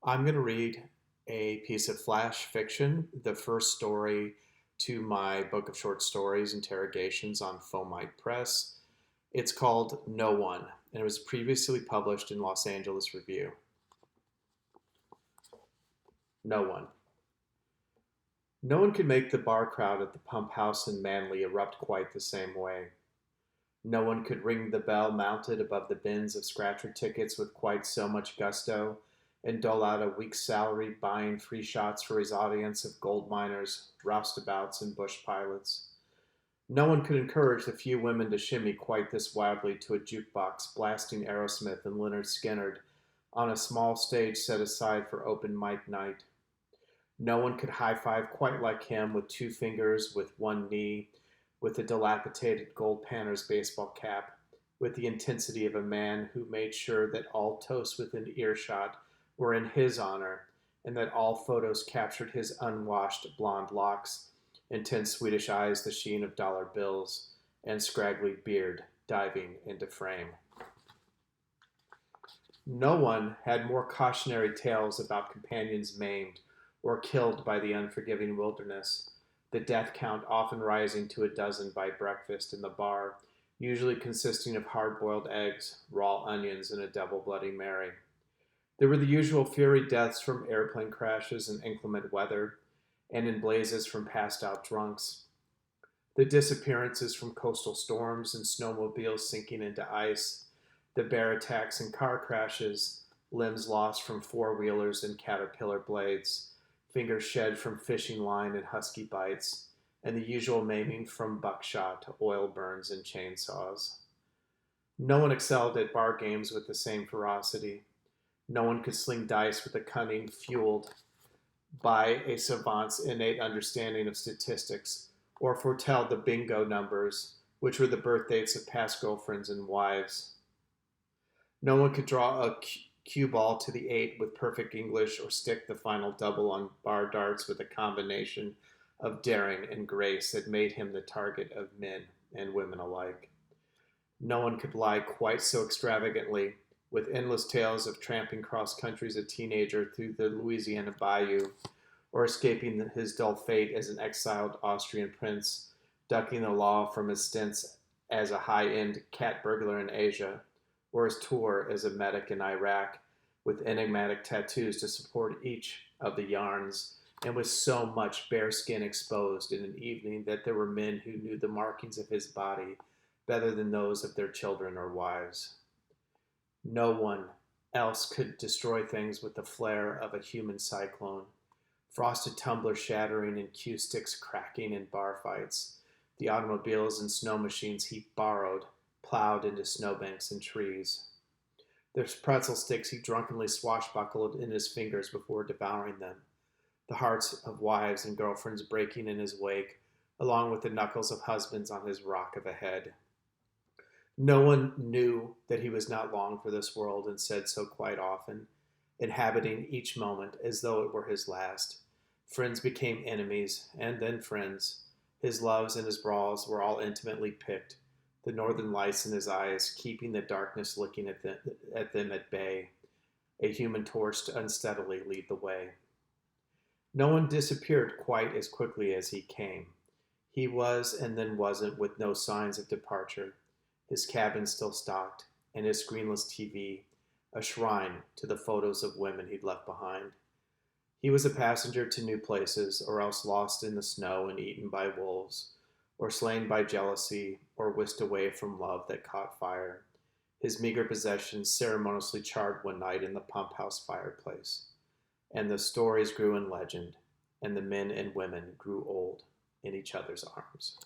I'm going to read a piece of flash fiction, the first story to my book of short stories, Interrogations, on Fomite Press. It's called No One, and it was previously published in Los Angeles Review. No One. No one could make the bar crowd at the pump house in Manly erupt quite the same way. No one could ring the bell mounted above the bins of scratcher tickets with quite so much gusto and dole out a week's salary buying free shots for his audience of gold miners, roustabouts, and bush pilots. No one could encourage the few women to shimmy quite this wildly to a jukebox blasting Aerosmith and Lynyrd Skynyrd on a small stage set aside for open mic night. No one could high five quite like him with two fingers, with one knee, with a dilapidated gold Panthers baseball cap, with the intensity of a man who made sure that all toasts within earshot were in his honor, and that all photos captured his unwashed blonde locks, intense Swedish eyes the sheen of dollar bills, and scraggly beard diving into frame. No one had more cautionary tales about companions maimed or killed by the unforgiving wilderness, the death count often rising to a dozen by breakfast in the bar, usually consisting of hard-boiled eggs, raw onions, and a double Bloody Mary. There were the usual fury deaths from airplane crashes and inclement weather, and in blazes from passed-out drunks. The disappearances from coastal storms and snowmobiles sinking into ice, the bear attacks and car crashes, limbs lost from four-wheelers and caterpillar blades, fingers shed from fishing line and husky bites, and the usual maiming from buckshot, oil burns, and chainsaws. No one excelled at bar games with the same ferocity. No one could sling dice with a cunning fueled by a savant's innate understanding of statistics, or foretell the bingo numbers, which were the birth dates of past girlfriends and wives. No one could draw a cue ball to the eight with perfect English or stick the final double on bar darts with a combination of daring and grace that made him the target of men and women alike. No one could lie quite so extravagantly, with endless tales of tramping cross country as a teenager through the Louisiana bayou, or escaping his dull fate as an exiled Austrian prince, ducking the law from his stints as a high-end cat burglar in Asia, or his tour as a medic in Iraq, with enigmatic tattoos to support each of the yarns, and with so much bare skin exposed in an evening that there were men who knew the markings of his body better than those of their children or wives. No one else could destroy things with the flare of a human cyclone, frosted tumblers shattering and cue sticks cracking in bar fights, the automobiles and snow machines he borrowed, plowed into snowbanks and trees. The pretzel sticks he drunkenly swashbuckled in his fingers before devouring them, the hearts of wives and girlfriends breaking in his wake, along with the knuckles of husbands on his rock of a head. No one knew that he was not long for this world, and said so quite often, inhabiting each moment as though it were his last. Friends became enemies, and then friends. His loves and his brawls were all intimately picked, the northern lights in his eyes keeping the darkness looking at them at bay, a human torch to unsteadily lead the way. No one disappeared quite as quickly as he came. He was and then wasn't, with no signs of departure, his cabin still stocked, and his screenless TV a shrine to the photos of women he'd left behind. He was a passenger to new places, or else lost in the snow and eaten by wolves, or slain by jealousy, or whisked away from love that caught fire, his meager possessions ceremoniously charred one night in the pump house fireplace. And the stories grew in legend, and the men and women grew old in each other's arms.